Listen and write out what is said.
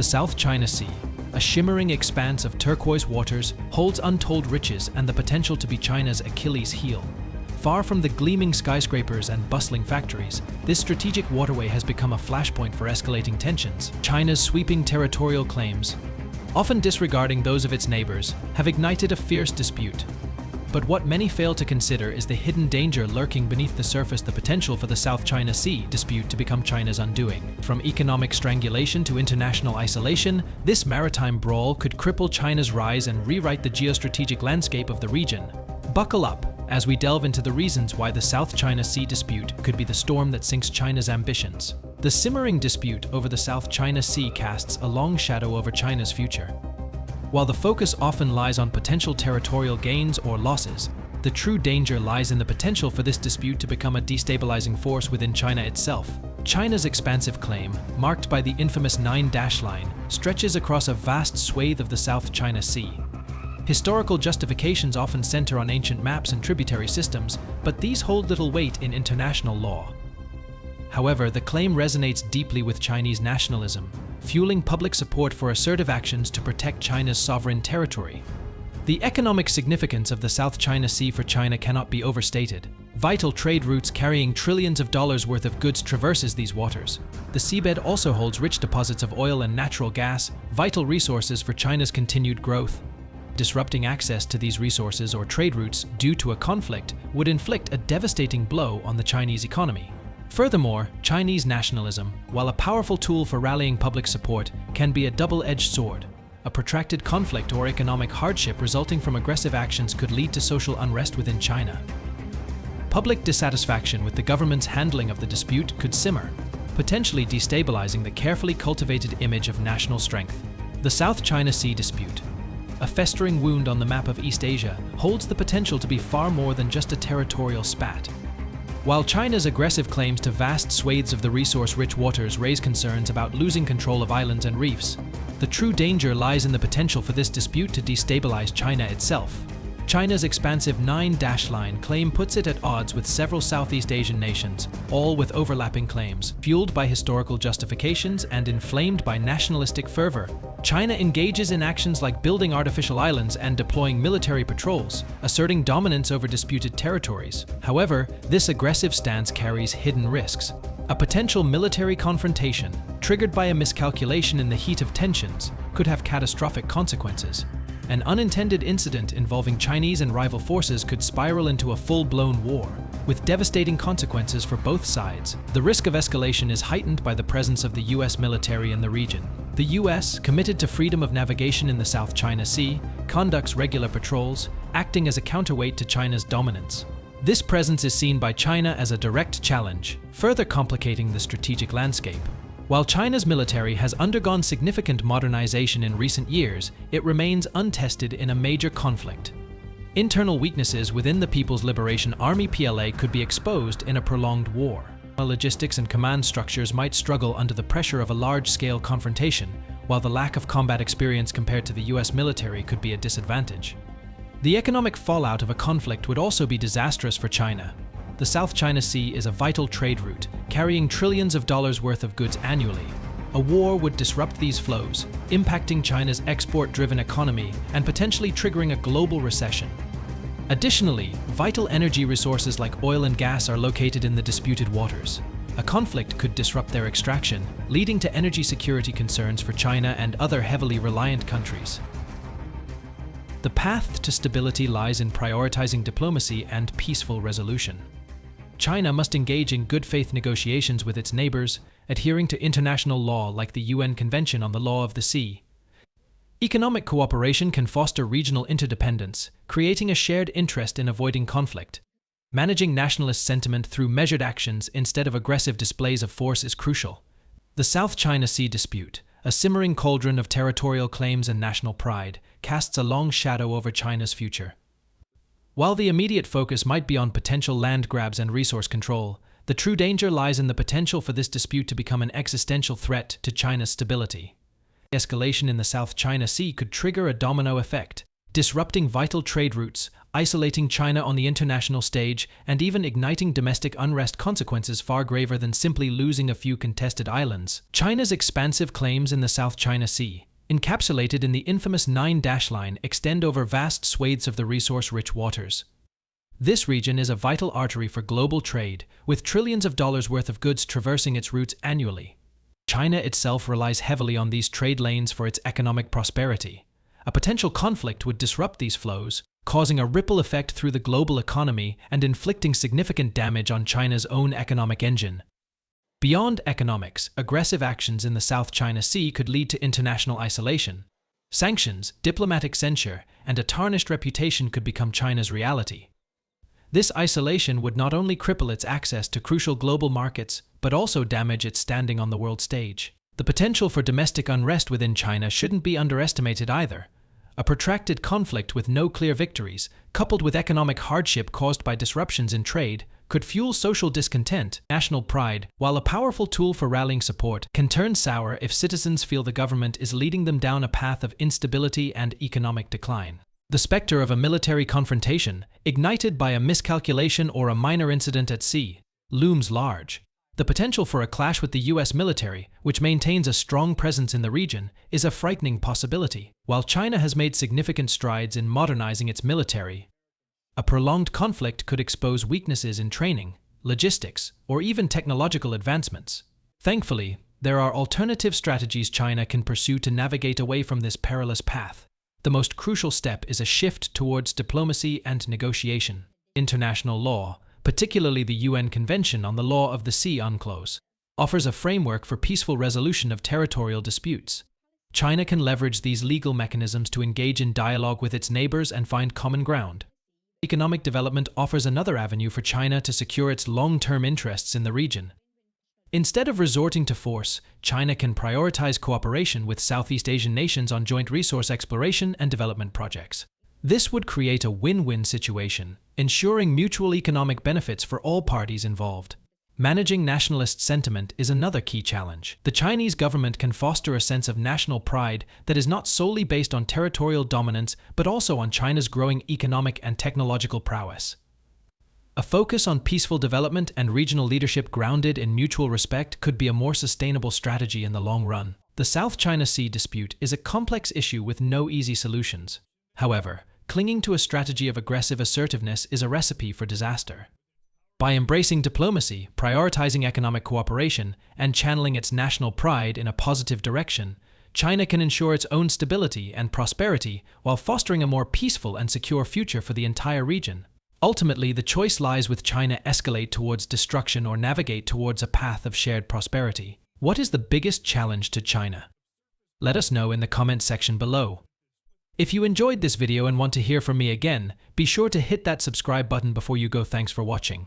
The South China Sea, a shimmering expanse of turquoise waters, holds untold riches and the potential to be China's Achilles heel. Far from the gleaming skyscrapers and bustling factories, this strategic waterway has become a flashpoint for escalating tensions. China's sweeping territorial claims, often disregarding those of its neighbors, have ignited a fierce dispute. But what many fail to consider is the hidden danger lurking beneath the surface, the potential for the South China Sea dispute to become China's undoing. From economic strangulation to international isolation, this maritime brawl could cripple China's rise and rewrite the geostrategic landscape of the region. Buckle up as we delve into the reasons why the South China Sea dispute could be the storm that sinks China's ambitions. The simmering dispute over the South China Sea casts a long shadow over China's future. While the focus often lies on potential territorial gains or losses, the true danger lies in the potential for this dispute to become a destabilizing force within China itself. China's expansive claim, marked by the infamous Nine-Dash Line, stretches across a vast swathe of the South China Sea. Historical justifications often center on ancient maps and tributary systems, but these hold little weight in international law. However, the claim resonates deeply with Chinese nationalism, fueling public support for assertive actions to protect China's sovereign territory. The economic significance of the South China Sea for China cannot be overstated. Vital trade routes carrying trillions of dollars worth of goods traverses these waters. The seabed also holds rich deposits of oil and natural gas, vital resources for China's continued growth. Disrupting access to these resources or trade routes due to a conflict would inflict a devastating blow on the Chinese economy. Furthermore, Chinese nationalism, while a powerful tool for rallying public support, can be a double-edged sword. A protracted conflict or economic hardship resulting from aggressive actions could lead to social unrest within China. Public dissatisfaction with the government's handling of the dispute could simmer, potentially destabilizing the carefully cultivated image of national strength. The South China Sea dispute, a festering wound on the map of East Asia, holds the potential to be far more than just a territorial spat. While China's aggressive claims to vast swathes of the resource-rich waters raise concerns about losing control of islands and reefs, the true danger lies in the potential for this dispute to destabilize China itself. China's expansive Nine-Dash Line claim puts it at odds with several Southeast Asian nations, all with overlapping claims. Fueled by historical justifications and inflamed by nationalistic fervor, China engages in actions like building artificial islands and deploying military patrols, asserting dominance over disputed territories. However, this aggressive stance carries hidden risks. A potential military confrontation, triggered by a miscalculation in the heat of tensions, could have catastrophic consequences. An unintended incident involving Chinese and rival forces could spiral into a full-blown war, with devastating consequences for both sides. The risk of escalation is heightened by the presence of the U.S. military in the region. The U.S., committed to freedom of navigation in the South China Sea, conducts regular patrols, acting as a counterweight to China's dominance. This presence is seen by China as a direct challenge, further complicating the strategic landscape. While China's military has undergone significant modernization in recent years, it remains untested in a major conflict. Internal weaknesses within the People's Liberation Army (PLA) could be exposed in a prolonged war. Logistics and command structures might struggle under the pressure of a large-scale confrontation, while the lack of combat experience compared to the U.S. military could be a disadvantage. The economic fallout of a conflict would also be disastrous for China. The South China Sea is a vital trade route, carrying trillions of dollars worth of goods annually. A war would disrupt these flows, impacting China's export-driven economy and potentially triggering a global recession. Additionally, vital energy resources like oil and gas are located in the disputed waters. A conflict could disrupt their extraction, leading to energy security concerns for China and other heavily reliant countries. The path to stability lies in prioritizing diplomacy and peaceful resolution. China must engage in good faith negotiations with its neighbors, adhering to international law like the UN Convention on the Law of the Sea. Economic cooperation can foster regional interdependence, creating a shared interest in avoiding conflict. Managing nationalist sentiment through measured actions instead of aggressive displays of force is crucial. The South China Sea dispute, a simmering cauldron of territorial claims and national pride, casts a long shadow over China's future. While the immediate focus might be on potential land grabs and resource control, the true danger lies in the potential for this dispute to become an existential threat to China's stability. Escalation in the South China Sea could trigger a domino effect, disrupting vital trade routes, isolating China on the international stage, and even igniting domestic unrest, consequences far graver than simply losing a few contested islands. China's expansive claims in the South China Sea, encapsulated in the infamous Nine-Dash Line, extend over vast swathes of the resource-rich waters. This region is a vital artery for global trade, with trillions of dollars worth of goods traversing its routes annually. China itself relies heavily on these trade lanes for its economic prosperity. A potential conflict would disrupt these flows, causing a ripple effect through the global economy and inflicting significant damage on China's own economic engine. Beyond economics, aggressive actions in the South China Sea could lead to international isolation. Sanctions, diplomatic censure, and a tarnished reputation could become China's reality. This isolation would not only cripple its access to crucial global markets, but also damage its standing on the world stage. The potential for domestic unrest within China shouldn't be underestimated either. A protracted conflict with no clear victories, coupled with economic hardship caused by disruptions in trade, could fuel social discontent, national pride, while a powerful tool for rallying support, can turn sour if citizens feel the government is leading them down a path of instability and economic decline. The specter of a military confrontation, ignited by a miscalculation or a minor incident at sea, looms large. The potential for a clash with the US military, which maintains a strong presence in the region, is a frightening possibility. While China has made significant strides in modernizing its military, a prolonged conflict could expose weaknesses in training, logistics, or even technological advancements. Thankfully, there are alternative strategies China can pursue to navigate away from this perilous path. The most crucial step is a shift towards diplomacy and negotiation. International law, particularly the UN Convention on the Law of the Sea UNCLOS, offers a framework for peaceful resolution of territorial disputes. China can leverage these legal mechanisms to engage in dialogue with its neighbors and find common ground. Economic development offers another avenue for China to secure its long-term interests in the region. Instead of resorting to force, China can prioritize cooperation with Southeast Asian nations on joint resource exploration and development projects. This would create a win-win situation, ensuring mutual economic benefits for all parties involved. Managing nationalist sentiment is another key challenge. The Chinese government can foster a sense of national pride that is not solely based on territorial dominance, but also on China's growing economic and technological prowess. A focus on peaceful development and regional leadership grounded in mutual respect could be a more sustainable strategy in the long run. The South China Sea dispute is a complex issue with no easy solutions. However, clinging to a strategy of aggressive assertiveness is a recipe for disaster. By embracing diplomacy, prioritizing economic cooperation, and channeling its national pride in a positive direction, China can ensure its own stability and prosperity while fostering a more peaceful and secure future for the entire region. Ultimately, the choice lies with China: escalate towards destruction or navigate towards a path of shared prosperity. What is the biggest challenge to China? Let us know in the comment section below. If you enjoyed this video and want to hear from me again, be sure to hit that subscribe button before you go. Thanks for watching.